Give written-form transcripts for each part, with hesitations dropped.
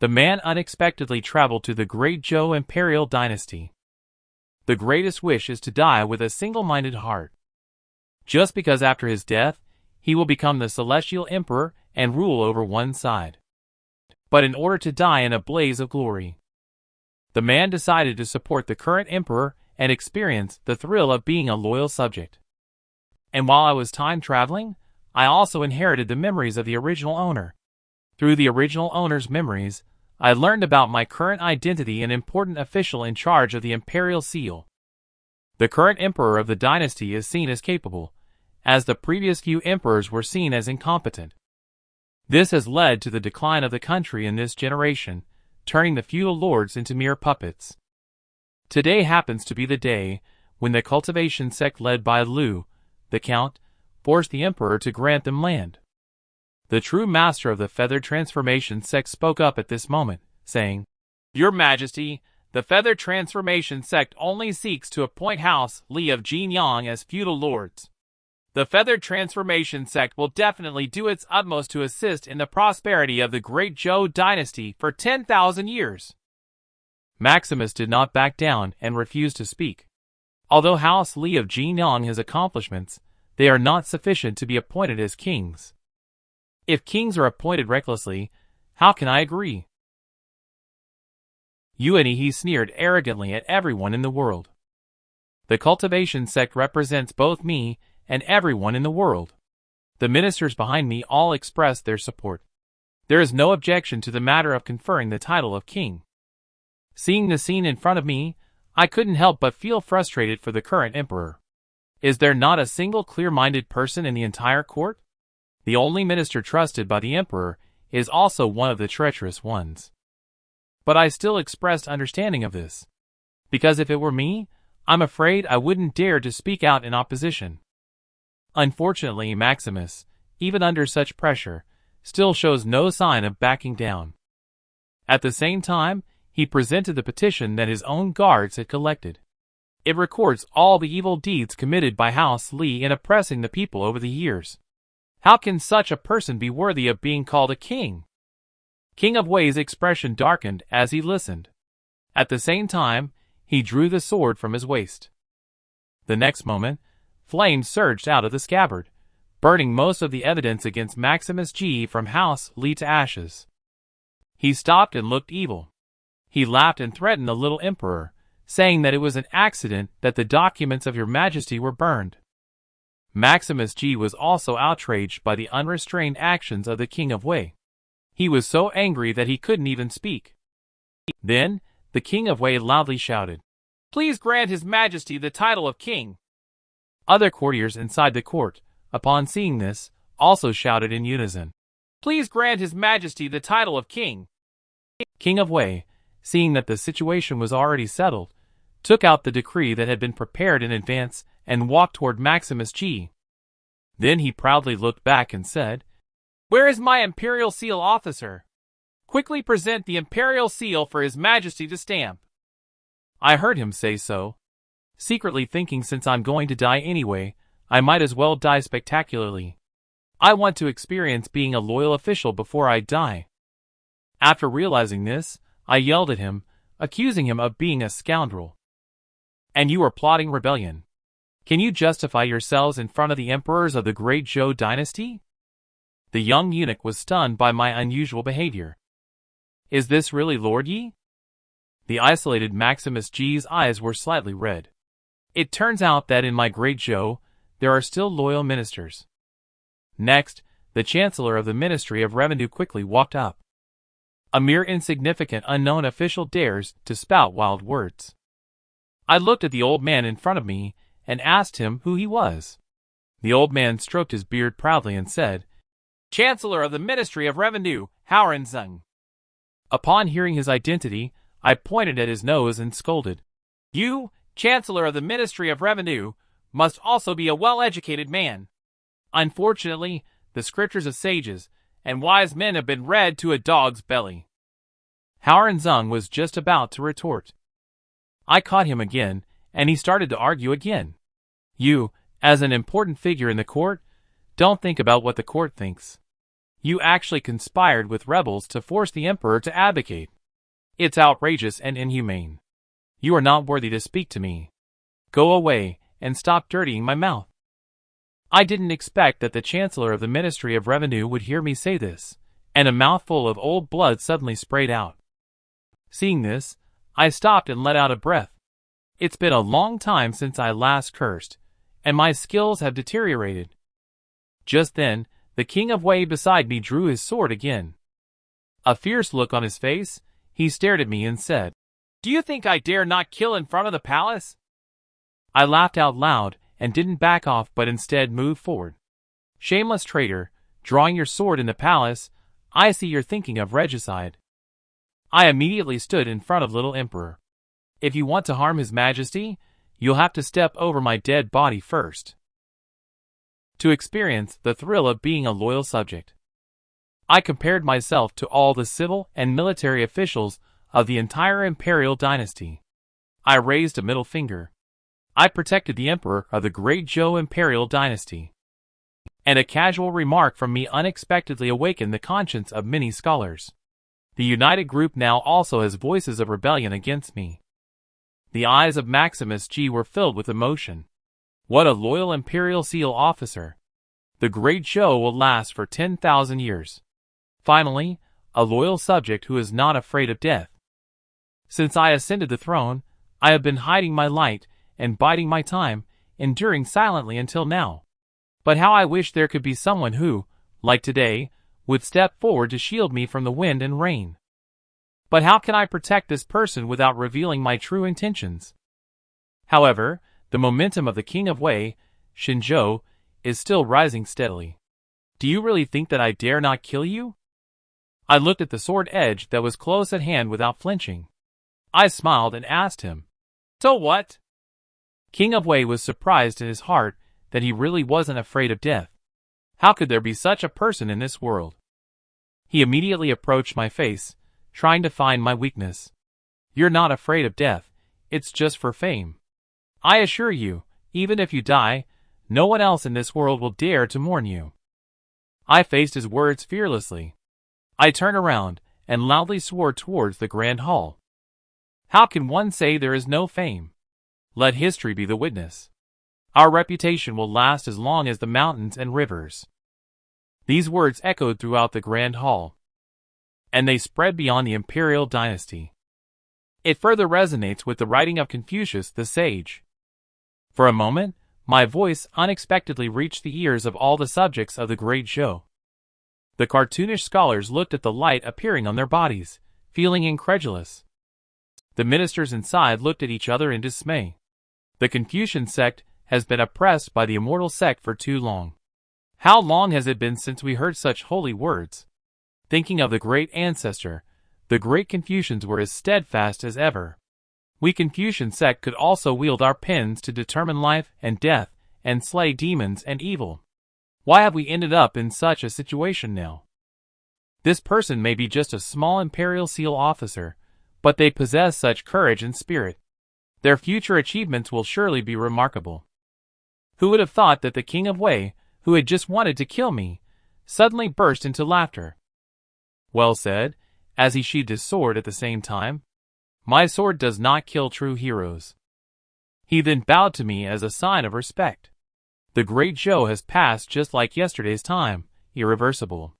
The man unexpectedly traveled to the Great Zhou imperial dynasty. The greatest wish is to die with a single-minded heart. Just because after his death, he will become the celestial emperor and rule over one side. But in order to die in a blaze of glory, the man decided to support the current emperor and experience the thrill of being a loyal subject. And while I was time traveling, I also inherited the memories of the original owner. Through the original owner's memories, I learned about my current identity and important official in charge of the imperial seal. The current emperor of the dynasty is seen as capable, as the previous few emperors were seen as incompetent. This has led to the decline of the country in this generation, turning the feudal lords into mere puppets. Today happens to be the day when the cultivation sect led by Liu, the count, forced the emperor to grant them land. The true master of the feathered transformation sect spoke up at this moment, saying, "Your Majesty, the feathered transformation sect only seeks to appoint House Li of Jinyang as feudal lords. The feathered transformation sect will definitely do its utmost to assist in the prosperity of the Great Zhou dynasty for 10,000 years. Maximus did not back down and refused to speak. Although House Li of Jinyang has accomplishments, they are not sufficient to be appointed as kings. If kings are appointed recklessly, how can I agree? He sneered arrogantly at everyone in the world. The cultivation sect represents both me and everyone in the world. The ministers behind me all expressed their support. There is no objection to the matter of conferring the title of king. Seeing the scene in front of me, I couldn't help but feel frustrated for the current emperor. Is there not a single clear-minded person in the entire court? The only minister trusted by the emperor is also one of the treacherous ones. But I still expressed understanding of this, because if it were me, I'm afraid I wouldn't dare to speak out in opposition. Unfortunately, Maximus, even under such pressure, still shows no sign of backing down. At the same time, he presented the petition that his own guards had collected. It records all the evil deeds committed by House Li in oppressing the people over the years. How can such a person be worthy of being called a king? King of Wei's expression darkened as he listened. At the same time, he drew the sword from his waist. The next moment, flames surged out of the scabbard, burning most of the evidence against Maximus G from House Li to ashes. He stopped and looked evil. He laughed and threatened the little emperor, saying that it was an accident that the documents of your majesty were burned. Maximus G was also outraged by the unrestrained actions of the king of Wei. He was so angry that he couldn't even speak. Then, the king of Wei loudly shouted, "Please grant his majesty the title of king." Other courtiers inside the court, upon seeing this, also shouted in unison, "Please grant his majesty the title of king." King of Wei, seeing that the situation was already settled, took out the decree that had been prepared in advance and walked toward Maximus G. Then he proudly looked back and said, "Where is my imperial seal officer? Quickly present the imperial seal for his majesty to stamp." I heard him say so, secretly thinking since I'm going to die anyway, I might as well die spectacularly. I want to experience being a loyal official before I die. After realizing this, I yelled at him, accusing him of being a scoundrel. "And you are plotting rebellion. Can you justify yourselves in front of the emperors of the Great Zhou dynasty?" The young eunuch was stunned by my unusual behavior. "Is this really Lord Yi?" The isolated Maximus G's eyes were slightly red. It turns out that in my Great Zhou, there are still loyal ministers. Next, the Chancellor of the Ministry of Revenue quickly walked up. A mere insignificant unknown official dares to spout wild words. I looked at the old man in front of me and asked him who he was. The old man stroked his beard proudly and said, "Chancellor of the Ministry of Revenue, Zeng." Upon hearing his identity, I pointed at his nose and scolded, "You, Chancellor of the Ministry of Revenue, must also be a well-educated man. Unfortunately, the scriptures of sages and wise men have been read to a dog's belly." Zeng was just about to retort. I caught him again, and he started to argue again. "You, as an important figure in the court, don't think about what the court thinks. You actually conspired with rebels to force the emperor to abdicate. It's outrageous and inhumane. You are not worthy to speak to me. Go away, and stop dirtying my mouth. I didn't expect that the Chancellor of the Ministry of Revenue would hear me say this, and a mouthful of old blood suddenly sprayed out. Seeing this, I stopped and let out a breath. It's been a long time since I last cursed, and my skills have deteriorated. Just then, the King of Wei beside me drew his sword again. A fierce look on his face, he stared at me and said, "Do you think I dare not kill in front of the palace?" I laughed out loud and didn't back off but instead moved forward. Shameless traitor, drawing your sword in the palace, I see you're thinking of regicide. I immediately stood in front of little Emperor. If you want to harm His Majesty, you'll have to step over my dead body first. To experience the thrill of being a loyal subject. I compared myself to all the civil and military officials of the entire imperial dynasty. I raised a middle finger. I protected the emperor of the great Zhou imperial dynasty. And a casual remark from me unexpectedly awakened the conscience of many scholars. The united group now also has voices of rebellion against me. The eyes of Maximus G were filled with emotion. What a loyal imperial seal officer. The great Zhou will last for 10,000 years. Finally, a loyal subject who is not afraid of death. Since I ascended the throne, I have been hiding my light and biding my time, enduring silently until now. But how I wish there could be someone who, like today, would step forward to shield me from the wind and rain. But how can I protect this person without revealing my true intentions? However, the momentum of the King of Wei, Shinzhou, is still rising steadily. Do you really think that I dare not kill you? I looked at the sword edge that was close at hand without flinching. I smiled and asked him, "So what?" King of Wei was surprised in his heart that he really wasn't afraid of death. How could there be such a person in this world? He immediately approached my face, trying to find my weakness. "You're not afraid of death, it's just for fame. I assure you, even if you die, no one else in this world will dare to mourn you." I faced his words fearlessly. I turned around and loudly swore towards the grand hall. How can one say there is no fame? Let history be the witness. Our reputation will last as long as the mountains and rivers. These words echoed throughout the grand hall, and they spread beyond the imperial dynasty. It further resonates with the writing of Confucius the sage. For a moment, my voice unexpectedly reached the ears of all the subjects of the great Zhou. The cartoonish scholars looked at the light appearing on their bodies, feeling incredulous. The ministers inside looked at each other in dismay. The Confucian sect has been oppressed by the immortal sect for too long. How long has it been since we heard such holy words? Thinking of the great ancestor, the great Confucians were as steadfast as ever. We Confucian sect could also wield our pens to determine life and death and slay demons and evil. Why have we ended up in such a situation now? This person may be just a small imperial seal officer, but they possess such courage and spirit. Their future achievements will surely be remarkable. Who would have thought that the King of Wei, who had just wanted to kill me, suddenly burst into laughter? Well said, as he sheathed his sword at the same time. My sword does not kill true heroes. He then bowed to me as a sign of respect. The great Zhou has passed just like yesterday's time, irreversible.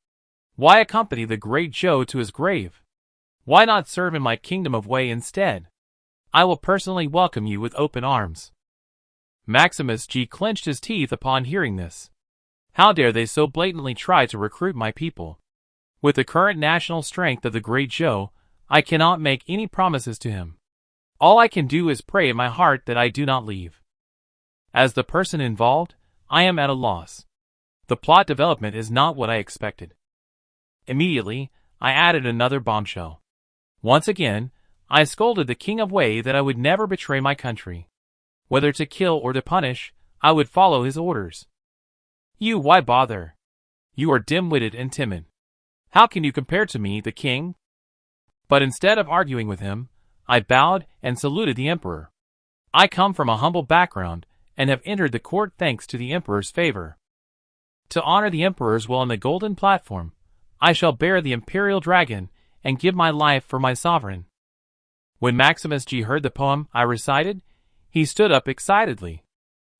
Why accompany the great Zhou to his grave? Why not serve in my kingdom of Wei instead? I will personally welcome you with open arms. Maximus G clenched his teeth upon hearing this. How dare they so blatantly try to recruit my people? With the current national strength of the great Zhou, I cannot make any promises to him. All I can do is pray in my heart that I do not leave. As the person involved, I am at a loss. The plot development is not what I expected. Immediately, I added another bombshell. Once again, I scolded the King of Wei that I would never betray my country. Whether to kill or to punish, I would follow his orders. You, why bother? You are dim-witted and timid. How can you compare to me, the king? But instead of arguing with him, I bowed and saluted the emperor. I come from a humble background and have entered the court thanks to the emperor's favor. To honor the emperors while on the golden platform, I shall bear the imperial dragon and give my life for my sovereign." When Maximus G heard the poem I recited, he stood up excitedly.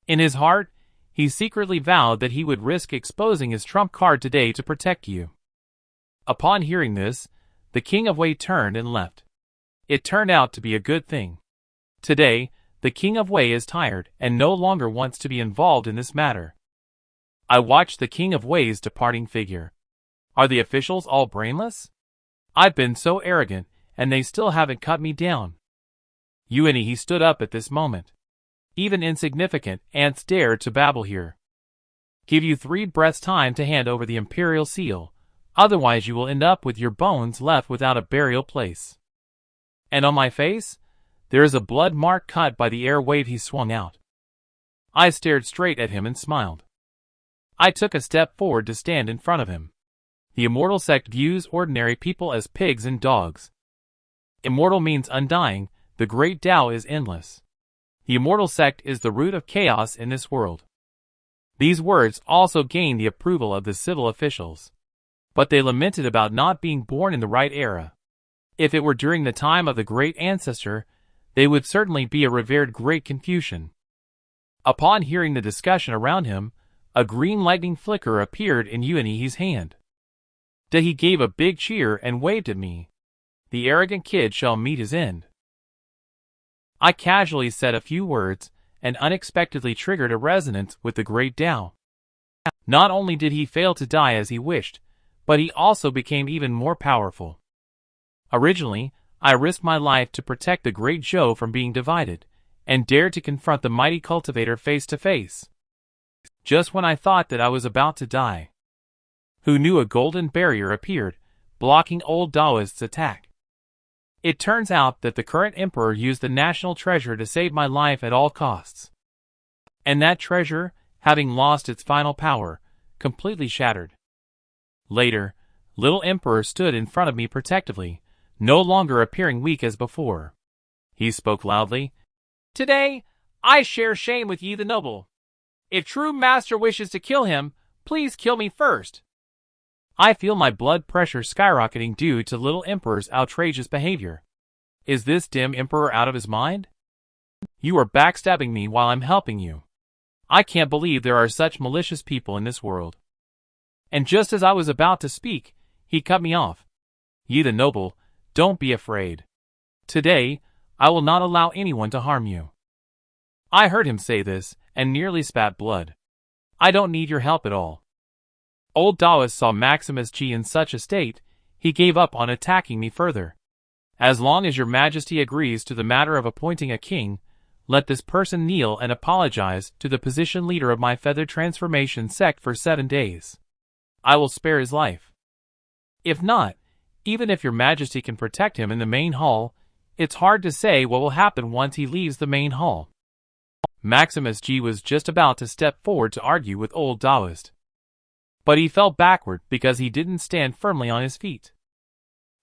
In his heart, he secretly vowed that he would risk exposing his trump card today to protect you. Upon hearing this, the King of Wei turned and left. It turned out to be a good thing. Today, the King of Wei is tired and no longer wants to be involved in this matter. I watched the King of Wei's departing figure. Are the officials all brainless? I've been so arrogant, and they still haven't cut me down. He stood up at this moment. Even insignificant ants dare to babble here. Give you 3 breaths time to hand over the imperial seal, otherwise you will end up with your bones left without a burial place. And on my face, there is a blood mark cut by the air wave he swung out. I stared straight at him and smiled. I took a step forward to stand in front of him. The immortal sect views ordinary people as pigs and dogs. Immortal means undying, the great Tao is endless. The immortal sect is the root of chaos in this world. These words also gained the approval of the civil officials. But they lamented about not being born in the right era. If it were during the time of the great ancestor, they would certainly be a revered great Confucian. Upon hearing the discussion around him, a green lightning flicker appeared in Yuani's hand. He gave a big cheer and waved at me. The arrogant kid shall meet his end. I casually said a few words, and unexpectedly triggered a resonance with the great Tao. Not only did he fail to die as he wished, but he also became even more powerful. Originally, I risked my life to protect the great Zhou from being divided, and dared to confront the mighty cultivator face to face. Just when I thought that I was about to die, who knew a golden barrier appeared, blocking old Daoist's attack. It turns out that the current emperor used the national treasure to save my life at all costs. And that treasure, having lost its final power, completely shattered. Later, little emperor stood in front of me protectively, no longer appearing weak as before. He spoke loudly. "Today, I share shame with Ye the Noble. If true master wishes to kill him, please kill me first." I feel my blood pressure skyrocketing due to little emperor's outrageous behavior. Is this dim emperor out of his mind? You are backstabbing me while I'm helping you. I can't believe there are such malicious people in this world. And just as I was about to speak, he cut me off. Ye the Noble, don't be afraid. Today, I will not allow anyone to harm you. I heard him say this, and nearly spat blood. I don't need your help at all. Old Daoist saw Maximus G in such a state, he gave up on attacking me further. As long as your majesty agrees to the matter of appointing a king, let this person kneel and apologize to the position leader of my feathered transformation sect for 7 days. I will spare his life. If not, even if your majesty can protect him in the main hall, it's hard to say what will happen once he leaves the main hall. Maximus G was just about to step forward to argue with old Daoist. But he fell backward because he didn't stand firmly on his feet.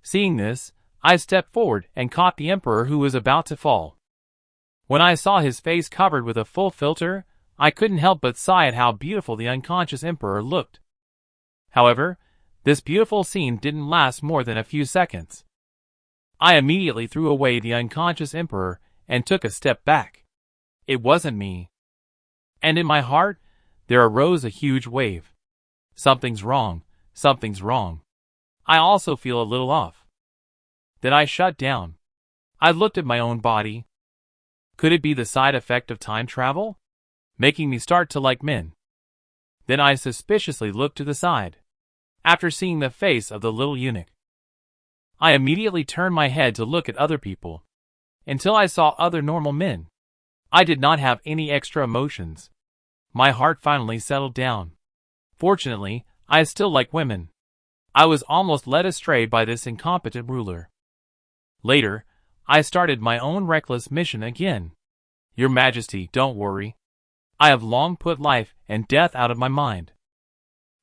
Seeing this, I stepped forward and caught the emperor who was about to fall. When I saw his face covered with a full filter, I couldn't help but sigh at how beautiful the unconscious emperor looked. However, this beautiful scene didn't last more than a few seconds. I immediately threw away the unconscious emperor and took a step back. It wasn't me. And in my heart, there arose a huge wave. Something's wrong, something's wrong. I also feel a little off. Then I shut down. I looked at my own body. Could it be the side effect of time travel? Making me start to like men. Then I suspiciously looked to the side. After seeing the face of the little eunuch, I immediately turned my head to look at other people. Until I saw other normal men. I did not have any extra emotions. My heart finally settled down. Fortunately, I still like women. I was almost led astray by this incompetent ruler. Later, I started my own reckless mission again. Your Majesty, don't worry. I have long put life and death out of my mind.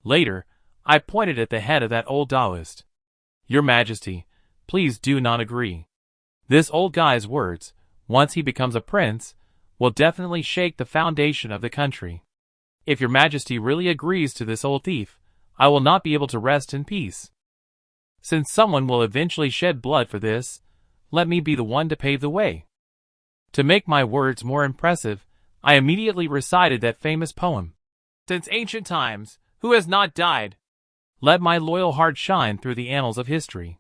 Later, I pointed at the head of that old Daoist. Your Majesty, please do not agree. This old guy's words, once he becomes a prince, will definitely shake the foundation of the country. If your Majesty really agrees to this old thief, I will not be able to rest in peace. Since someone will eventually shed blood for this, let me be the one to pave the way. To make my words more impressive, I immediately recited that famous poem. Since ancient times, who has not died? Let my loyal heart shine through the annals of history.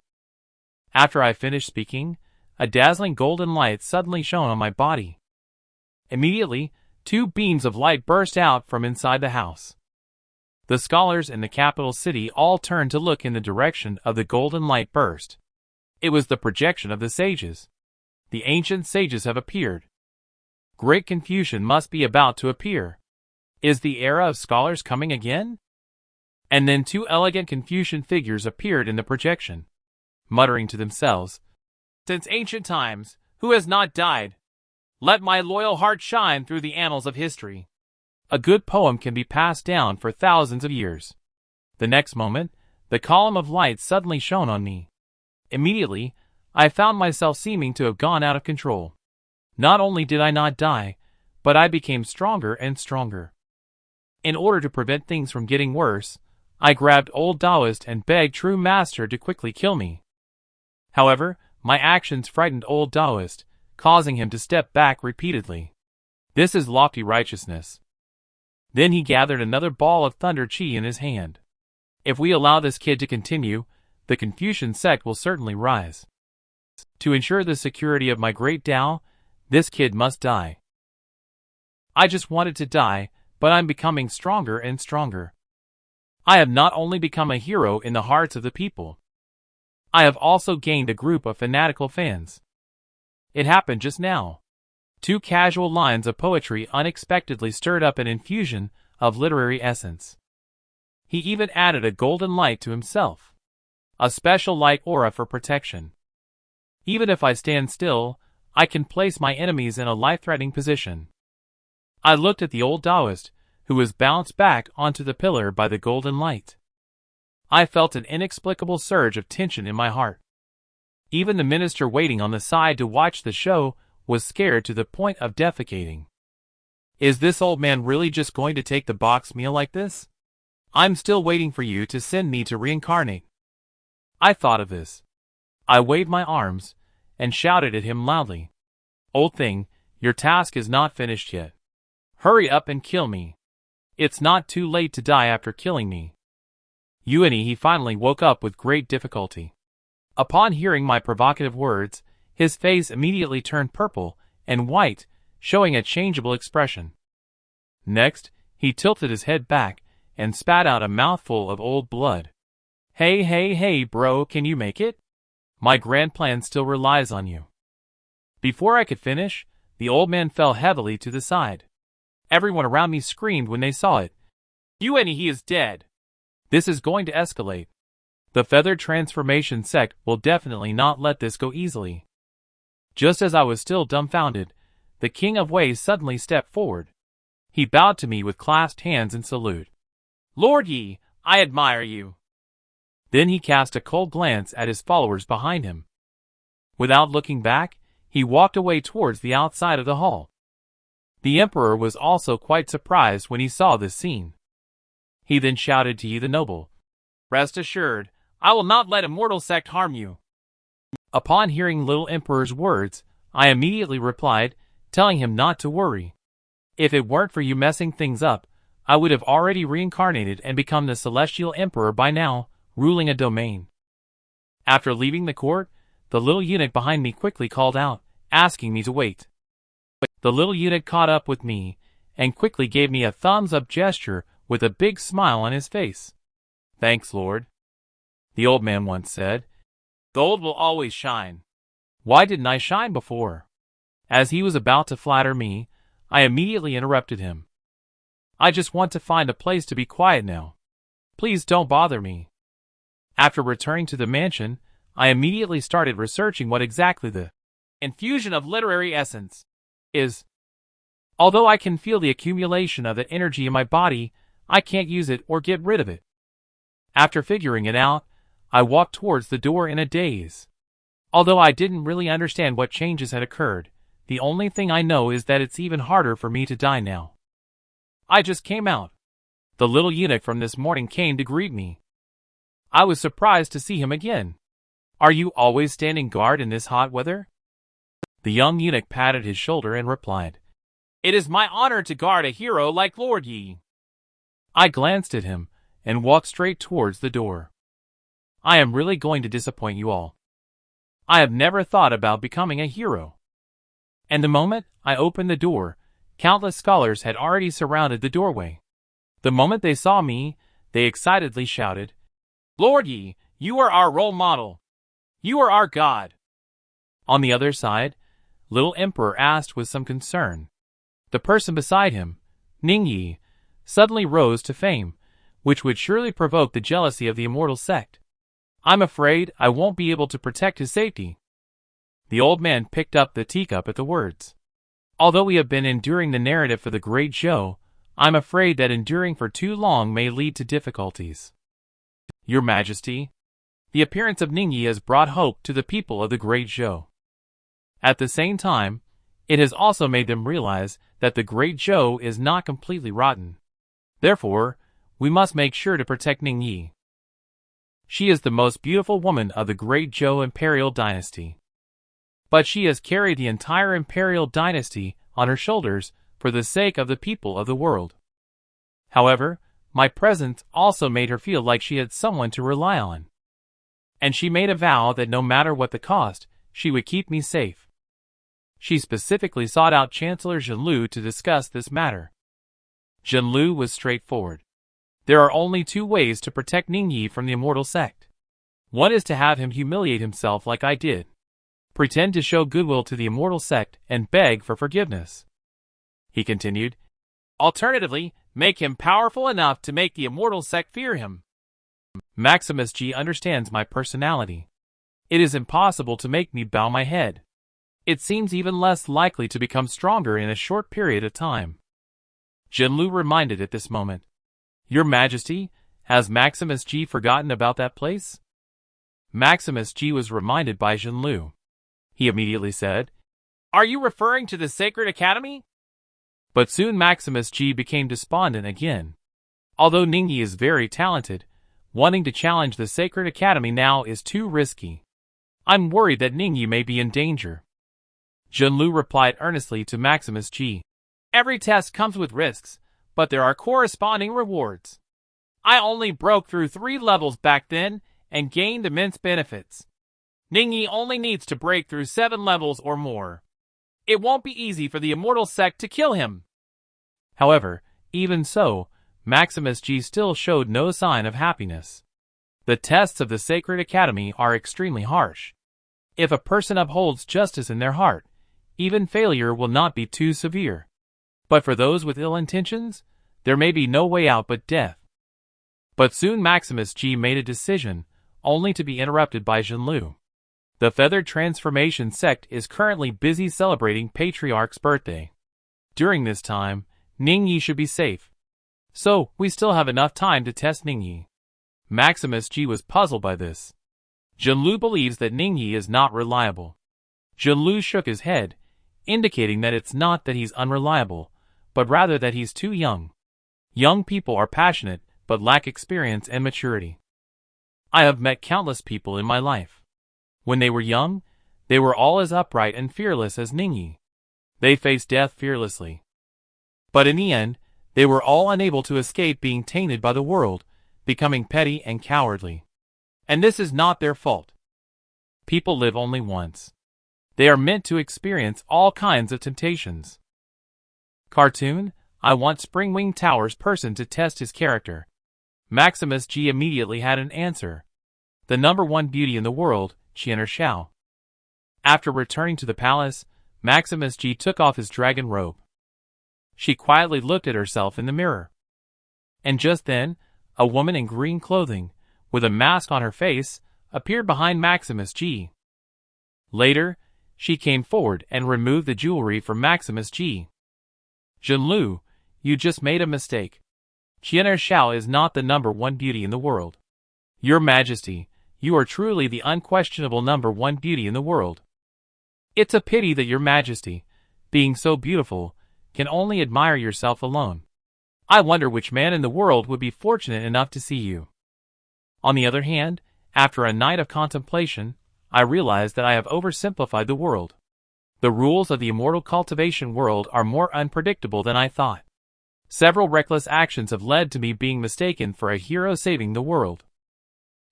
After I finished speaking, a dazzling golden light suddenly shone on my body. Immediately, 2 beams of light burst out from inside the house. The scholars in the capital city all turned to look in the direction of the golden light burst. It was the projection of the sages. The ancient sages have appeared. Great confusion must be about to appear. Is the era of scholars coming again? And then 2 elegant Confucian figures appeared in the projection, muttering to themselves, Since ancient times, who has not died? Let my loyal heart shine through the annals of history. A good poem can be passed down for thousands of years. The next moment, the column of light suddenly shone on me. Immediately, I found myself seeming to have gone out of control. Not only did I not die, but I became stronger and stronger. In order to prevent things from getting worse, I grabbed old Taoist and begged True Master to quickly kill me. However, my actions frightened old Taoist, causing him to step back repeatedly. This is lofty righteousness. Then he gathered another ball of thunder chi in his hand. If we allow this kid to continue, the Confucian sect will certainly rise. To ensure the security of my great Tao, this kid must die. I just wanted to die, but I'm becoming stronger and stronger. I have not only become a hero in the hearts of the people, I have also gained a group of fanatical fans. It happened just now. 2 casual lines of poetry unexpectedly stirred up an infusion of literary essence. He even added a golden light to himself, a special light aura for protection. Even if I stand still, I can place my enemies in a life-threatening position. I looked at the old Taoist, who was bounced back onto the pillar by the golden light. I felt an inexplicable surge of tension in my heart. Even the minister waiting on the side to watch the show was scared to the point of defecating. Is this old man really just going to take the box meal like this? I'm still waiting for you to send me to reincarnate. I thought of this. I waved my arms and shouted at him loudly. Old thing, your task is not finished yet. Hurry up and kill me. It's not too late to die after killing me. He finally woke up with great difficulty. Upon hearing my provocative words, his face immediately turned purple and white, showing a changeable expression. Next, he tilted his head back and spat out a mouthful of old blood. Hey bro, can you make it? My grand plan still relies on you. Before I could finish, the old man fell heavily to the side. Everyone around me screamed when they saw it. He is dead. This is going to escalate. The feathered transformation sect will definitely not let this go easily. Just as I was still dumbfounded, the king of Wei suddenly stepped forward. He bowed to me with clasped hands in salute. Lord Yi, I admire you. Then he cast a cold glance at his followers behind him. Without looking back, he walked away towards the outside of the hall. The emperor was also quite surprised when he saw this scene. He then shouted to Yi the noble, Rest assured, I will not let a mortal sect harm you. Upon hearing little emperor's words, I immediately replied, telling him not to worry. If it weren't for you messing things up, I would have already reincarnated and become the celestial emperor by now, ruling a domain. After leaving the court, the little eunuch behind me quickly called out, asking me to wait. The little eunuch caught up with me and quickly gave me a thumbs-up gesture with a big smile on his face. Thanks, Lord. The old man once said, Gold will always shine. Why didn't I shine before? As he was about to flatter me, I immediately interrupted him. I just want to find a place to be quiet now. Please don't bother me. After returning to the mansion, I immediately started researching what exactly the infusion of literary essence is. Although I can feel the accumulation of that energy in my body, I can't use it or get rid of it. After figuring it out, I walked towards the door in a daze. Although I didn't really understand what changes had occurred, the only thing I know is that it's even harder for me to die now. I just came out. The little eunuch from this morning came to greet me. I was surprised to see him again. Are you always standing guard in this hot weather? The young eunuch patted his shoulder and replied, It is my honor to guard a hero like Lord Ye. I glanced at him and walked straight towards the door. I am really going to disappoint you all. I have never thought about becoming a hero. And the moment I opened the door, countless scholars had already surrounded the doorway. The moment they saw me, they excitedly shouted, Lord Ye, you are our role model. You are our god. On the other side, little Emperor asked with some concern. The person beside him, Ning Yi, suddenly rose to fame, which would surely provoke the jealousy of the immortal sect. I'm afraid I won't be able to protect his safety. The old man picked up the teacup at the words. Although we have been enduring the narrative for the great show, I'm afraid that enduring for too long may lead to difficulties. Your Majesty, the appearance of Ning Yi has brought hope to the people of the great show. At the same time, it has also made them realize that the great show is not completely rotten. Therefore, we must make sure to protect Ning Yi. She is the most beautiful woman of the great Zhou imperial dynasty. But she has carried the entire imperial dynasty on her shoulders for the sake of the people of the world. However, my presence also made her feel like she had someone to rely on. And she made a vow that no matter what the cost, she would keep me safe. She specifically sought out Chancellor Zhenlu to discuss this matter. Zhenlu was straightforward. There are only two ways to protect Ning Yi from the immortal sect. One is to have him humiliate himself like I did. Pretend to show goodwill to the immortal sect and beg for forgiveness. He continued. Alternatively, make him powerful enough to make the immortal sect fear him. Maximus G understands my personality. It is impossible to make me bow my head. It seems even less likely to become stronger in a short period of time. Zhenlu reminded at this moment. Your Majesty, has Maximus G forgotten about that place? Maximus G was reminded by Zhenlu. He immediately said, Are you referring to the Sacred Academy? But soon Maximus G became despondent again. Although Ning Yi is very talented, wanting to challenge the Sacred Academy now is too risky. I'm worried that Ning Yi may be in danger. Zhenlu replied earnestly to Maximus G. Every test comes with risks, but there are corresponding rewards. I only broke through 3 levels back then and gained immense benefits. Ning Yi only needs to break through 7 levels or more. It won't be easy for the immortal sect to kill him. However, even so, Maximus G still showed no sign of happiness. The tests of the Sacred Academy are extremely harsh. If a person upholds justice in their heart, even failure will not be too severe. But for those with ill intentions, there may be no way out but death. But soon Maximus G made a decision, only to be interrupted by Zhenlu. The Feathered Transformation sect is currently busy celebrating Patriarch's birthday. During this time, Ning Yi should be safe. So, we still have enough time to test Ning Yi. Maximus G was puzzled by this. Zhenlu believes that Ning Yi is not reliable. Zhenlu shook his head, indicating that it's not that he's unreliable, but rather that he's too young. Young people are passionate, but lack experience and maturity. I have met countless people in my life. When they were young, they were all as upright and fearless as Ning Yi. They faced death fearlessly. But in the end, they were all unable to escape being tainted by the world, becoming petty and cowardly. And this is not their fault. People live only once. They are meant to experience all kinds of temptations. Cartoon, I want Springwing Tower's person to test his character. Maximus G immediately had an answer. The number 1 beauty in the world, Qianer Xiao. After returning to the palace, Maximus G took off his dragon robe. She quietly looked at herself in the mirror. And just then, a woman in green clothing, with a mask on her face, appeared behind Maximus G. Later, she came forward and removed the jewelry from Maximus G. Zhenlu, you just made a mistake. Qianer Xiao is not the number 1 beauty in the world. Your Majesty, you are truly the unquestionable number 1 beauty in the world. It's a pity that Your Majesty, being so beautiful, can only admire yourself alone. I wonder which man in the world would be fortunate enough to see you. On the other hand, after a night of contemplation, I realize that I have oversimplified the world. The rules of the immortal cultivation world are more unpredictable than I thought. Several reckless actions have led to me being mistaken for a hero saving the world.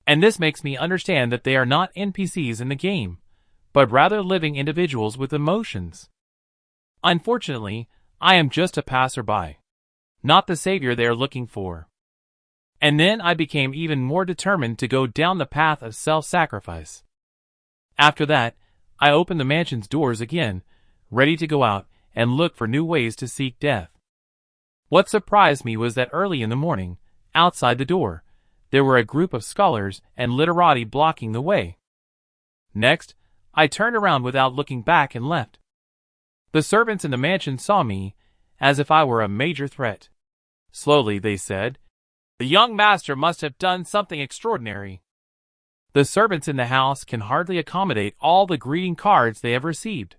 And this makes me understand that they are not NPCs in the game, but rather living individuals with emotions. Unfortunately, I am just a passerby, not the savior they are looking for. And then I became even more determined to go down the path of self-sacrifice. After that, I opened the mansion's doors again, ready to go out and look for new ways to seek death. What surprised me was that early in the morning, outside the door, there were a group of scholars and literati blocking the way. Next, I turned around without looking back and left. The servants in the mansion saw me, as if I were a major threat. Slowly, they said, "The young master must have done something extraordinary." The servants in the house can hardly accommodate all the greeting cards they have received.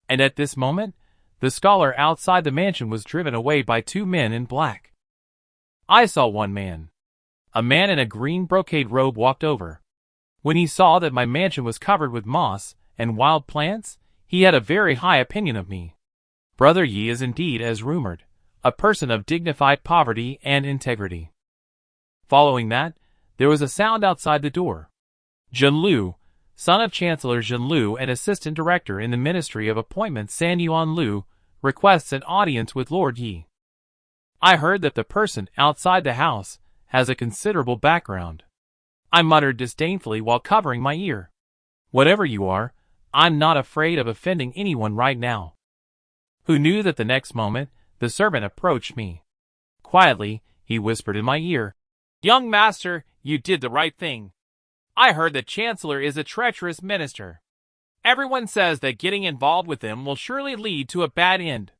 And at this moment, the scholar outside the mansion was driven away by two men in black. I saw one man. A man in a green brocade robe walked over. When he saw that my mansion was covered with moss and wild plants, he had a very high opinion of me. Brother Ye is indeed as rumored, a person of dignified poverty and integrity. Following that, there was a sound outside the door. Jun Lu, son of Chancellor Jun Lu and Assistant Director in the Ministry of Appointments San Yuan Lu, requests an audience with Lord Yi. I heard that the person outside the house has a considerable background. I muttered disdainfully while covering my ear. Whatever you are, I'm not afraid of offending anyone right now. Who knew that the next moment, the servant approached me. Quietly, he whispered in my ear, "Young master, you did the right thing. I heard the Chancellor is a treacherous minister. Everyone says that getting involved with him will surely lead to a bad end."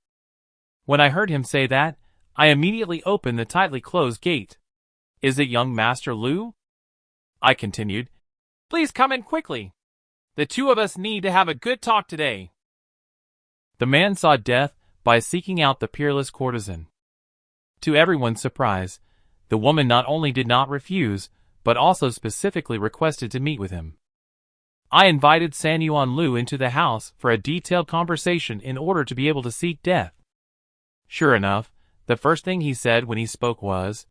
When I heard him say that, I immediately opened the tightly closed gate. "Is it young Master Lu?" I continued. "Please come in quickly. The two of us need to have a good talk today." The man saw death by seeking out the peerless courtesan. To everyone's surprise, the woman not only did not refuse, but also specifically requested to meet with him. I invited San Yuan Lu into the house for a detailed conversation in order to be able to seek death. Sure enough, the first thing he said when he spoke was,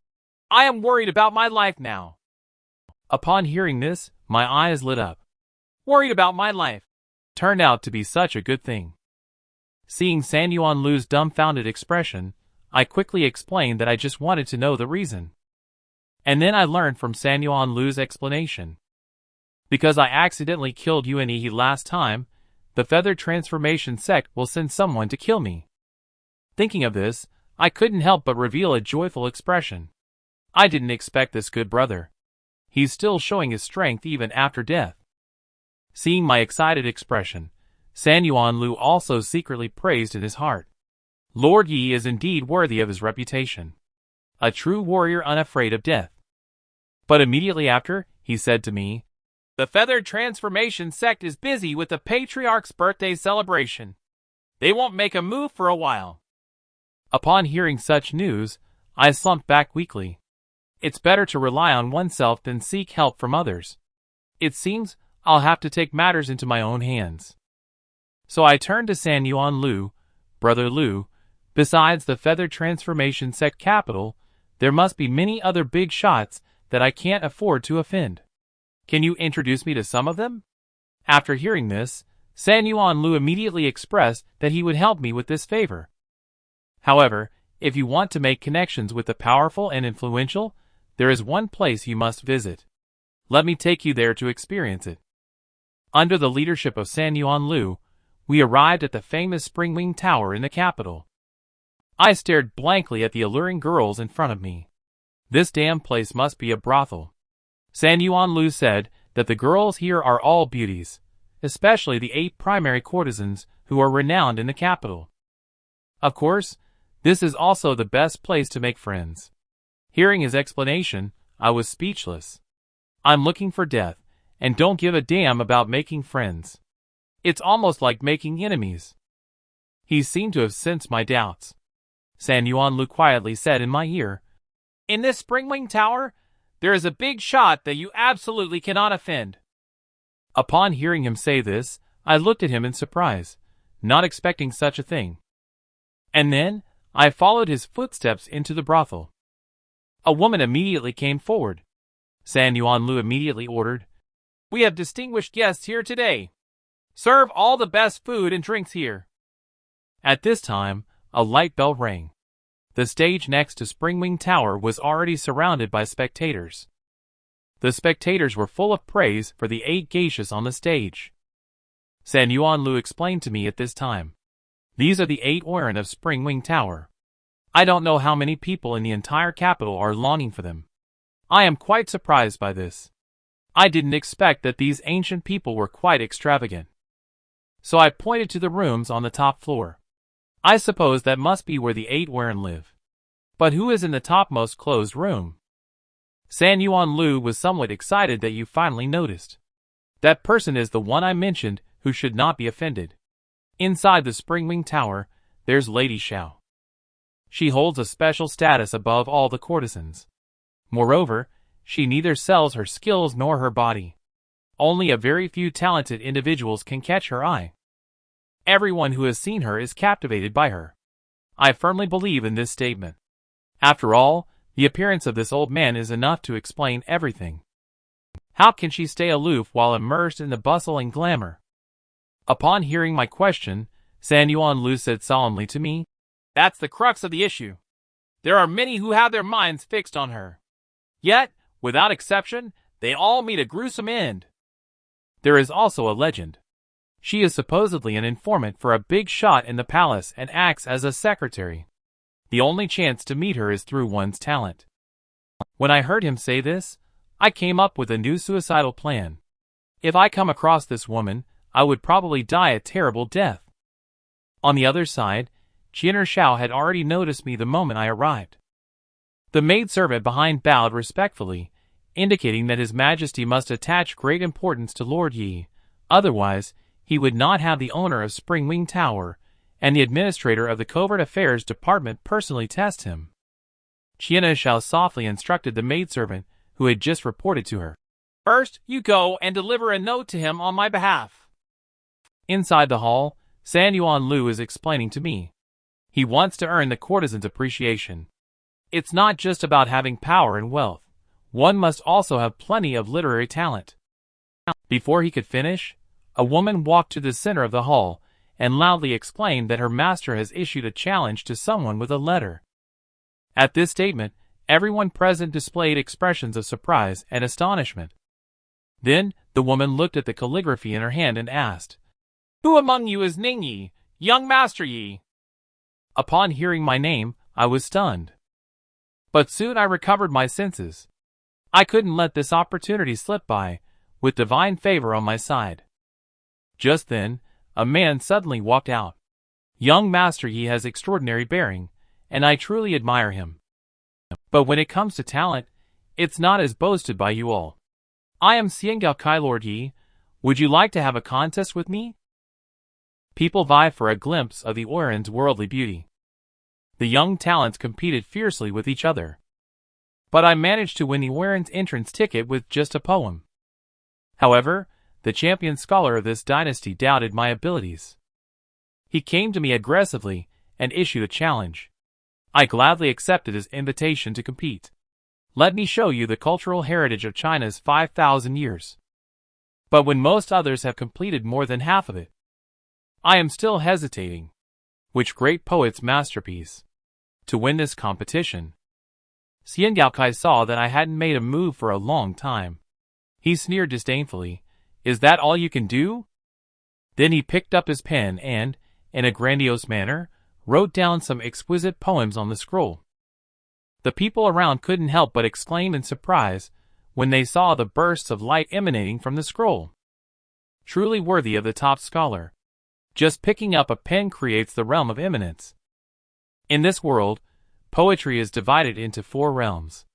"I am worried about my life now." Upon hearing this, my eyes lit up. Worried about my life turned out to be such a good thing. Seeing San Yuan Lu's dumbfounded expression, I quickly explained that I just wanted to know the reason. And then I learned from San Yuan Lu's explanation. Because I accidentally killed Yuanyi last time, the feathered transformation sect will send someone to kill me. Thinking of this, I couldn't help but reveal a joyful expression. I didn't expect this good brother. He's still showing his strength even after death. Seeing my excited expression, San Yuan Lu also secretly praised in his heart. Lord Yi is indeed worthy of his reputation. A true warrior unafraid of death. But immediately after, he said to me, "The feathered transformation sect is busy with the patriarch's birthday celebration. They won't make a move for a while." Upon hearing such news, I slumped back weakly. It's better to rely on oneself than seek help from others. It seems I'll have to take matters into my own hands. So I turned to San Yuan Lu. "Brother Lu, besides the feathered transformation sect capital, there must be many other big shots that I can't afford to offend. Can you introduce me to some of them?" After hearing this, San Yuan Lu immediately expressed that he would help me with this favor. However, if you want to make connections with the powerful and influential, there is one place you must visit. Let me take you there to experience it. Under the leadership of San Yuan Lu, we arrived at the famous Springwing Tower in the capital. I stared blankly at the alluring girls in front of me. This damn place must be a brothel. San Yuan Lu said that the girls here are all beauties, especially the 8 primary courtesans who are renowned in the capital. Of course, this is also the best place to make friends. Hearing his explanation, I was speechless. I'm looking for death, and don't give a damn about making friends. It's almost like making enemies. He seemed to have sensed my doubts. San Yuan Lu quietly said in my ear, "In this Springwing Tower, there is a big shot that you absolutely cannot offend." Upon hearing him say this, I looked at him in surprise, not expecting such a thing. And then, I followed his footsteps into the brothel. A woman immediately came forward. San Yuan Lu immediately ordered, "We have distinguished guests here today. Serve all the best food and drinks here." At this time, a light bell rang. The stage next to Springwing Tower was already surrounded by spectators. The spectators were full of praise for the 8 geishas on the stage. San Yuan Lu explained to me at this time, "These are the 8 Oiran of Springwing Tower. I don't know how many people in the entire capital are longing for them. I am quite surprised by this. I didn't expect that these ancient people were quite extravagant." So I pointed to the rooms on the top floor. I suppose that must be where the 8 Oiran live. But who is in the topmost closed room? San Yuan Lu was somewhat excited that you finally noticed. That person is the one I mentioned who should not be offended. Inside the Springwing Tower, there's Lady Xiao. She holds a special status above all the courtesans. Moreover, she neither sells her skills nor her body. Only a very few talented individuals can catch her eye. Everyone who has seen her is captivated by her. I firmly believe in this statement. After all, the appearance of this old man is enough to explain everything. How can she stay aloof while immersed in the bustle and glamour? Upon hearing my question, San Yuan Lu said solemnly to me, "That's the crux of the issue. There are many who have their minds fixed on her. Yet, without exception, they all meet a gruesome end. There is also a legend. She is supposedly an informant for a big shot in the palace and acts as a secretary. The only chance to meet her is through one's talent." When I heard him say this, I came up with a new suicidal plan. If I come across this woman, I would probably die a terrible death. On the other side, Qianer Shao had already noticed me the moment I arrived. The maidservant behind bowed respectfully, indicating that His Majesty must attach great importance to Lord Yi, otherwise he would not have the owner of Springwing Tower and the administrator of the Covert Affairs Department personally test him. Qianer Shao softly instructed the maidservant who had just reported to her, "First, you go and deliver a note to him on my behalf." Inside the hall, San Yuan Lu is explaining to me. He wants to earn the courtesan's appreciation. It's not just about having power and wealth. One must also have plenty of literary talent. Before he could finish, a woman walked to the center of the hall and loudly exclaimed that her master has issued a challenge to someone with a letter. At this statement, everyone present displayed expressions of surprise and astonishment. Then, the woman looked at the calligraphy in her hand and asked, "Who among you is Ning Yi, young Master Yi?" Upon hearing my name, I was stunned. But soon I recovered my senses. I couldn't let this opportunity slip by, with divine favor on my side. Just then, a man suddenly walked out. Young Master Yi has extraordinary bearing, and I truly admire him. But when it comes to talent, it's not as boasted by you all. I am Xiangao Kai Lord Yi. Would you like to have a contest with me? People vie for a glimpse of the Oiran's worldly beauty. The young talents competed fiercely with each other. But I managed to win the Oiran's entrance ticket with just a poem. However, the champion scholar of this dynasty doubted my abilities. He came to me aggressively and issued a challenge. I gladly accepted his invitation to compete. "Let me show you the cultural heritage of China's 5,000 years. But when most others have completed more than half of it, I am still hesitating. Which great poet's masterpiece? To win this competition?" Xian Gaokai saw that I hadn't made a move for a long time. He sneered disdainfully, "Is that all you can do?" Then he picked up his pen and, in a grandiose manner, wrote down some exquisite poems on the scroll. The people around couldn't help but exclaim in surprise when they saw the bursts of light emanating from the scroll. Truly worthy of the top scholar. Just picking up a pen creates the realm of eminence. In this world, poetry is divided into 4 realms.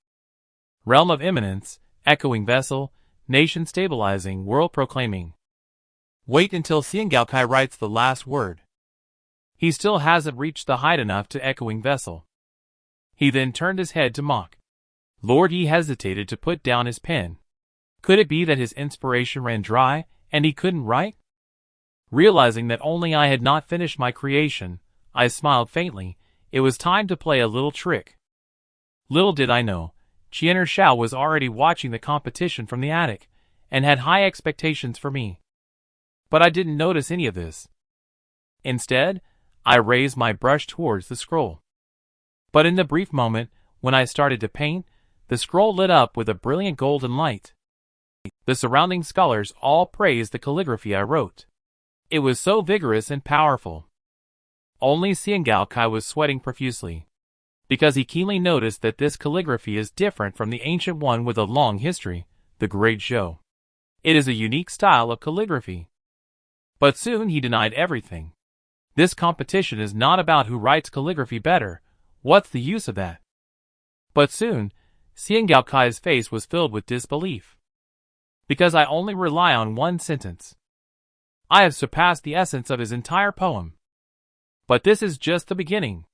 Realm of eminence, echoing vessel, nation stabilizing, world proclaiming. Wait until Xiangaokai writes the last word. He still hasn't reached the height enough to echoing vessel. He then turned his head to mock. Lord Yi hesitated to put down his pen. Could it be that his inspiration ran dry, and he couldn't write? Realizing that only I had not finished my creation, I smiled faintly. It was time to play a little trick. Little did I know, Qian'er Xiao was already watching the competition from the attic, and had high expectations for me. But I didn't notice any of this. Instead, I raised my brush towards the scroll. But in the brief moment, when I started to paint, the scroll lit up with a brilliant golden light. The surrounding scholars all praised the calligraphy I wrote. It was so vigorous and powerful. Only Xiangao Kai was sweating profusely, because he keenly noticed that this calligraphy is different from the ancient one with a long history, the Great Zhou. It is a unique style of calligraphy. But soon he denied everything. This competition is not about who writes calligraphy better. What's the use of that? But soon, Xiangao Kai's face was filled with disbelief. Because I only rely on one sentence. I have surpassed the essence of his entire poem. But this is just the beginning.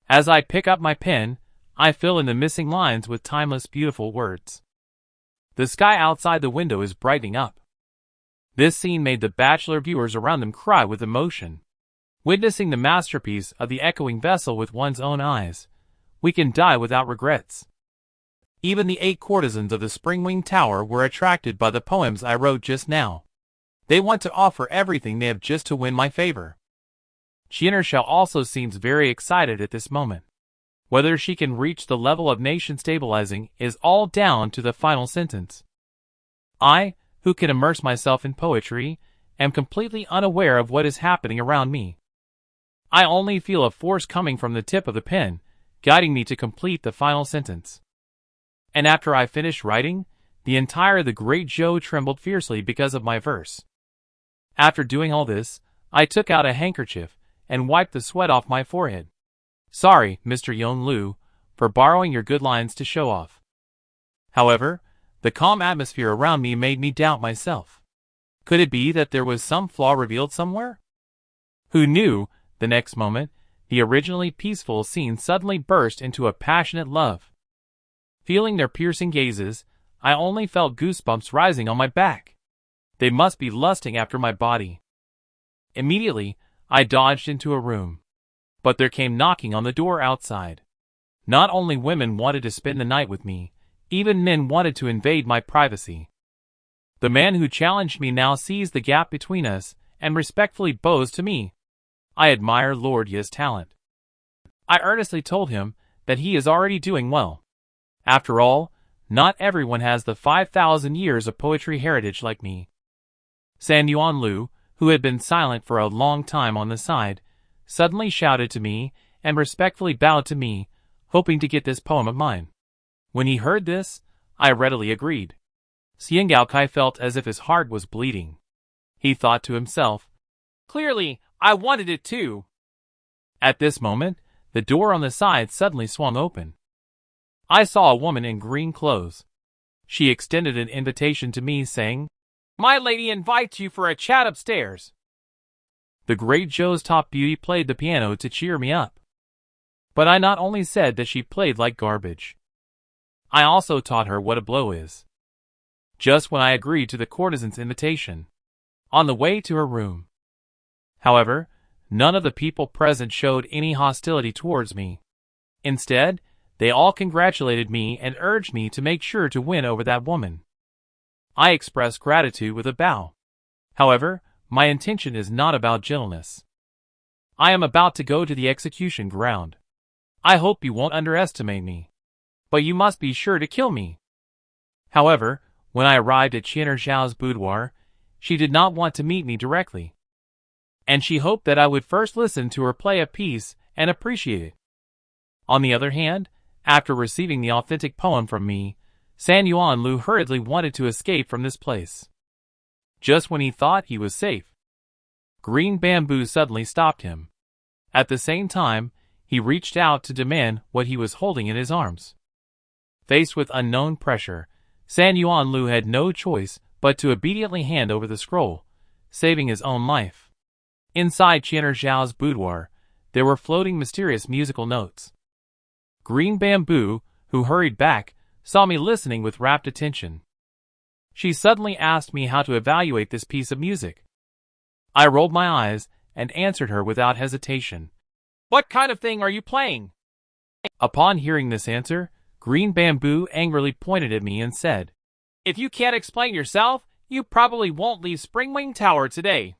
As I pick up my pen, I fill in the missing lines with timeless beautiful words. The sky outside the window is brightening up. This scene made the bachelor viewers around them cry with emotion. Witnessing the masterpiece of the echoing vessel with one's own eyes, we can die without regrets. Even the 8 courtesans of the Spring-Wing Tower were attracted by the poems I wrote just now. They want to offer everything they have just to win my favor. Qian'er Xiao also seems very excited at this moment. Whether she can reach the level of nation stabilizing is all down to the final sentence. I, who can immerse myself in poetry, am completely unaware of what is happening around me. I only feel a force coming from the tip of the pen, guiding me to complete the final sentence. And after I finished writing, the entire The Great Zhou trembled fiercely because of my verse. After doing all this, I took out a handkerchief and wiped the sweat off my forehead. Sorry, Mr. Yong Lu, for borrowing your good lines to show off. However, the calm atmosphere around me made me doubt myself. Could it be that there was some flaw revealed somewhere? Who knew? The next moment, the originally peaceful scene suddenly burst into a passionate love. Feeling their piercing gazes, I only felt goosebumps rising on my back. They must be lusting after my body. Immediately, I dodged into a room. But there came knocking on the door outside. Not only women wanted to spend the night with me, even men wanted to invade my privacy. The man who challenged me now sees the gap between us and respectfully bows to me. I admire Lord Ye's talent. I earnestly told him that he is already doing well. After all, not everyone has the 5,000 years of poetry heritage like me. San Yuan Lu, who had been silent for a long time on the side, suddenly shouted to me and respectfully bowed to me, hoping to get this poem of mine. When he heard this, I readily agreed. Xiangao Kai felt as if his heart was bleeding. He thought to himself, "Clearly, I wanted it too." At this moment, the door on the side suddenly swung open. I saw a woman in green clothes. She extended an invitation to me, saying, "My lady invites you for a chat upstairs." The Great Zhou's top beauty played the piano to cheer me up. But I not only said that she played like garbage. I also taught her what a blow is. Just when I agreed to the courtesan's invitation, on the way to her room. However, none of the people present showed any hostility towards me. Instead, they all congratulated me and urged me to make sure to win over that woman. I expressed gratitude with a bow. However, my intention is not about gentleness. I am about to go to the execution ground. I hope you won't underestimate me. But you must be sure to kill me. However, when I arrived at Qian'er Xiao's boudoir, she did not want to meet me directly. And she hoped that I would first listen to her play a piece and appreciate it. On the other hand, after receiving the authentic poem from me, San Yuan Lu hurriedly wanted to escape from this place. Just when he thought he was safe, green bamboo suddenly stopped him. At the same time, he reached out to demand what he was holding in his arms. Faced with unknown pressure, San Yuan Lu had no choice but to obediently hand over the scroll, saving his own life. Inside Qian'er Xiao's boudoir, there were floating mysterious musical notes. Green Bamboo, who hurried back, saw me listening with rapt attention. she suddenly asked me how to evaluate this piece of music. I rolled my eyes and answered her without hesitation. "What kind of thing are you playing?" Upon hearing this answer, Green Bamboo angrily pointed at me and said, "If you can't explain yourself, you probably won't leave Springwing Tower today."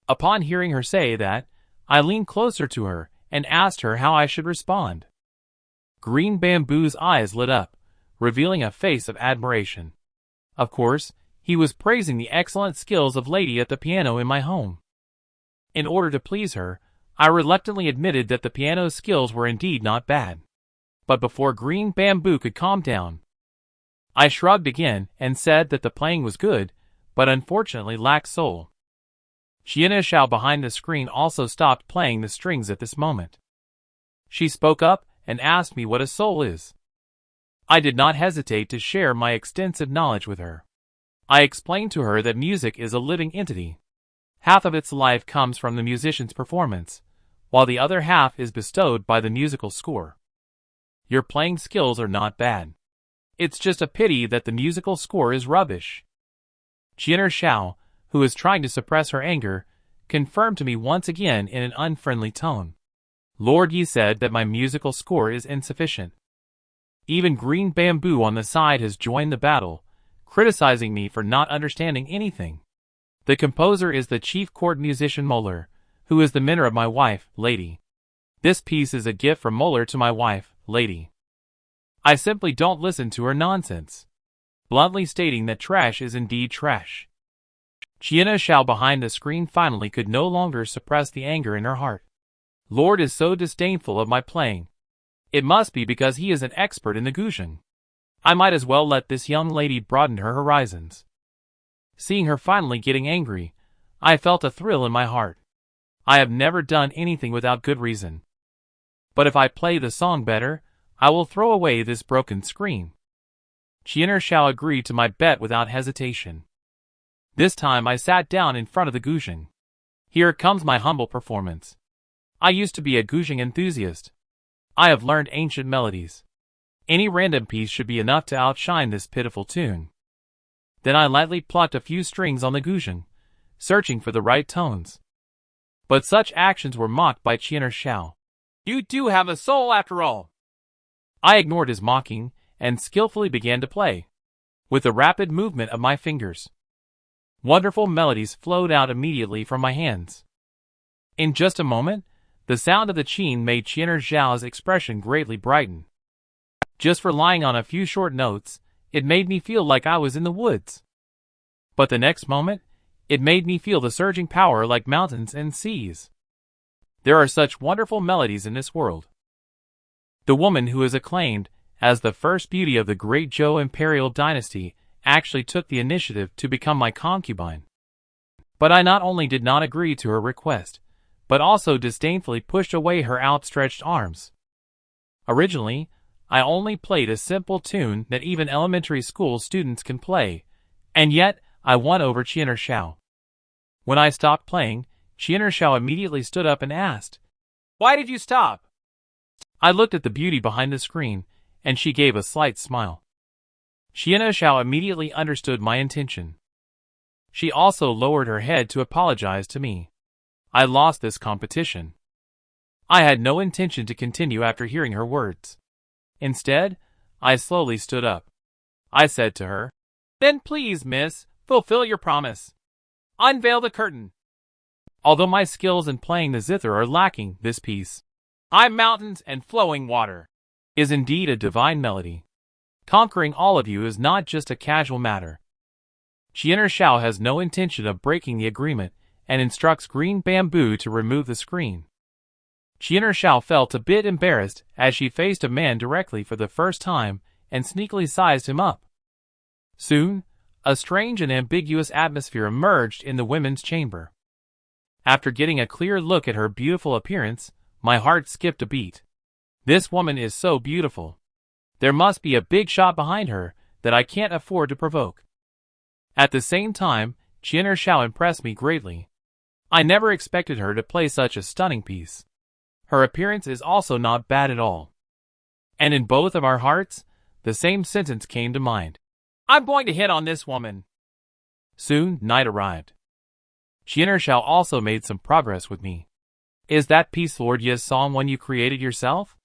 Upon hearing her say that, I leaned closer to her and asked her how I should respond. Green Bamboo's eyes lit up, revealing a face of admiration. Of course, he was praising the excellent skills of Lady at the piano in my home. In order to please her, I reluctantly admitted that the piano's skills were indeed not bad. But before Green Bamboo could calm down, I shrugged again and said that the playing was good, but unfortunately lacked soul. China Xiao behind the screen also stopped playing the strings at this moment. She spoke up and asked me what a soul is. I did not hesitate to share my extensive knowledge with her. I explained to her that music is a living entity. Half of its life comes from the musician's performance, while the other half is bestowed by the musical score. Your playing skills are not bad. It's just a pity that the musical score is rubbish. China Xiao, who is trying to suppress her anger, confirmed to me once again in an unfriendly tone. Lord Yi said that my musical score is insufficient. Even Green Bamboo on the side has joined the battle, criticizing me for not understanding anything. The composer is the chief court musician Moeller, who is the mentor of my wife, Lady. This piece is a gift from Moeller to my wife, Lady. I simply don't listen to her nonsense, bluntly stating that trash is indeed trash. China Xiao behind the screen finally could no longer suppress the anger in her heart. Lord is so disdainful of my playing. It must be because he is an expert in the guzheng. I might as well let this young lady broaden her horizons. Seeing her finally getting angry, I felt a thrill in my heart. I have never done anything without good reason. But if I play the song better, I will throw away this broken screen. China Xiao agreed to my bet without hesitation. This time I sat down in front of the guzheng. Here comes my humble performance. I used to be a guzheng enthusiast. I have learned ancient melodies. Any random piece should be enough to outshine this pitiful tune. Then I lightly plucked a few strings on the guzheng, searching for the right tones. But such actions were mocked by China Xiao. "You do have a soul after all." I ignored his mocking and skillfully began to play, with a rapid movement of my fingers. Wonderful melodies flowed out immediately from my hands. In just a moment, the sound of the qin made China Xiao's expression greatly brighten. Just relying on a few short notes, it made me feel like I was in the woods. But the next moment, it made me feel the surging power like mountains and seas. There are such wonderful melodies in this world. The woman who is acclaimed as the first beauty of the great Zhou imperial dynasty actually took the initiative to become my concubine. But I not only did not agree to her request, but also disdainfully pushed away her outstretched arms. Originally, I only played a simple tune that even elementary school students can play, and yet I won over China Xiao. When I stopped playing, China Xiao immediately stood up and asked, "Why did you stop?" I looked at the beauty behind the screen, and she gave a slight smile. China Xiao immediately understood my intention. She also lowered her head to apologize to me. I lost this competition. I had no intention to continue after hearing her words. Instead, I slowly stood up. I said to her, "Then please, miss, fulfill your promise. Unveil the curtain." Although my skills in playing the zither are lacking, this piece, "I'm mountains and flowing water," is indeed a divine melody. Conquering all of you is not just a casual matter. China Xiao has no intention of breaking the agreement and instructs Green Bamboo to remove the screen. China Xiao felt a bit embarrassed as she faced a man directly for the first time and sneakily sized him up. Soon, a strange and ambiguous atmosphere emerged in the women's chamber. After getting a clear look at her beautiful appearance, my heart skipped a beat. This woman is so beautiful. There must be a big shot behind her that I can't afford to provoke. At the same time, China Xiao impressed me greatly. I never expected her to play such a stunning piece. Her appearance is also not bad at all. And in both of our hearts, the same sentence came to mind. I'm going to hit on this woman. Soon, night arrived. Xian'er Shao also made some progress with me. Is that piece Lord Ye's song one you created yourself?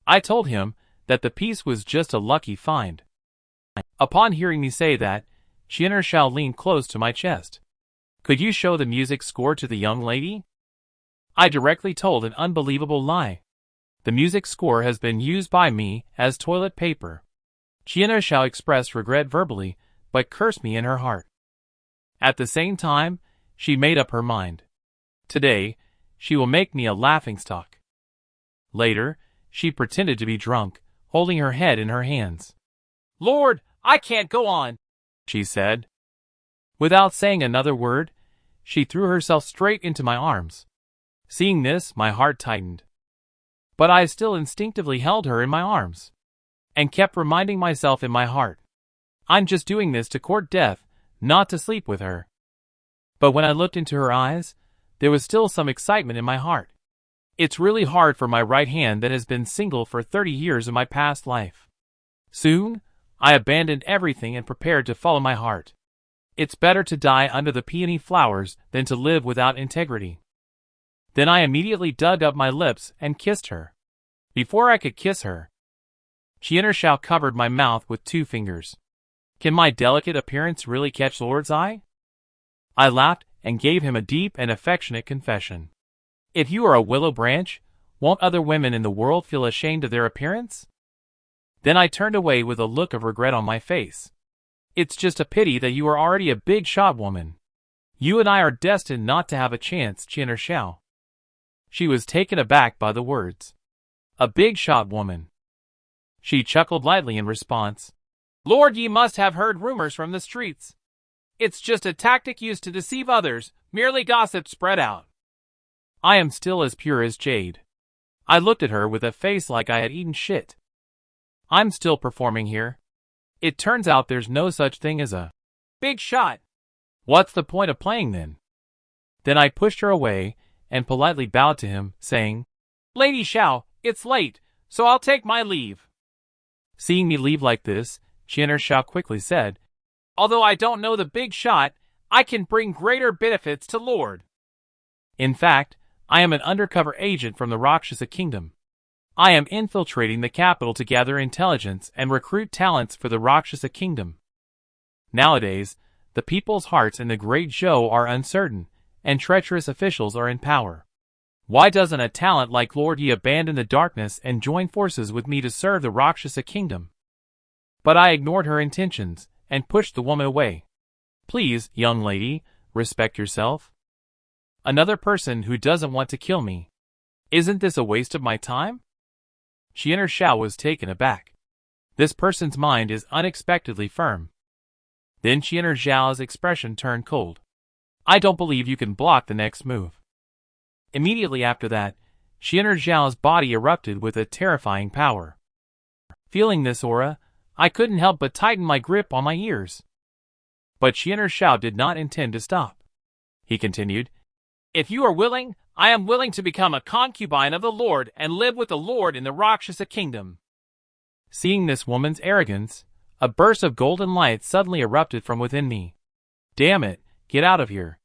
I told him that the piece was just a lucky find. Upon hearing me say that, Xian'er Shao leaned close to my chest. Could you show the music score to the young lady? I directly told an unbelievable lie. The music score has been used by me as toilet paper. Xian'er Shao expressed regret verbally, but cursed me in her heart. At the same time, she made up her mind. Today, she will make me a laughingstock. Later, she pretended to be drunk, holding her head in her hands. Lord, I can't go on, she said. Without saying another word, she threw herself straight into my arms. Seeing this, my heart tightened. But I still instinctively held her in my arms, and kept reminding myself in my heart, I'm just doing this to court death, not to sleep with her. But when I looked into her eyes, there was still some excitement in my heart. It's really hard for my right hand that has been single for 30 years in my past life. Soon, I abandoned everything and prepared to follow my heart. It's better to die under the peony flowers than to live without integrity. Then I immediately dug up my lips and kissed her. Before I could kiss her, Xian'er Shao covered my mouth with 2 fingers. Can my delicate appearance really catch Lord's eye? I laughed and gave him a deep and affectionate confession. If you are a willow branch, won't other women in the world feel ashamed of their appearance? Then I turned away with a look of regret on my face. It's just a pity that you are already a big shot woman. You and I are destined not to have a chance, Xian'er Shao. She was taken aback by the words. A big shot woman. She chuckled lightly in response. Lord, ye must have heard rumors from the streets. It's just a tactic used to deceive others, merely gossip spread out. I am still as pure as jade. I looked at her with a face like I had eaten shit. I'm still performing here. It turns out there's no such thing as a big shot. What's the point of playing then? Then I pushed her away and politely bowed to him, saying, Lady Shao, it's late, so I'll take my leave. Seeing me leave like this, Xian'er Shao quickly said, Although I don't know the big shot, I can bring greater benefits to Lord. In fact, I am an undercover agent from the Rakshasa Kingdom. I am infiltrating the capital to gather intelligence and recruit talents for the Rakshasa Kingdom. Nowadays, the people's hearts in the Great Zhou are uncertain, and treacherous officials are in power. Why doesn't a talent like Lord Yi abandon the darkness and join forces with me to serve the Rakshasa Kingdom? But I ignored her intentions and pushed the woman away. Please, young lady, respect yourself. Another person who doesn't want to kill me. Isn't this a waste of my time? Xian'er Shao was taken aback. This person's mind is unexpectedly firm. Then Xian'er Shao's expression turned cold. I don't believe you can block the next move. Immediately after that, Xian'er Shao's body erupted with a terrifying power. Feeling this aura, I couldn't help but tighten my grip on my ears. But Xian'er Shao did not intend to stop. He continued, If you are willing, I am willing to become a concubine of the Lord and live with the Lord in the Rakshasa Kingdom. Seeing this woman's arrogance, a burst of golden light suddenly erupted from within me. Damn it, get out of here.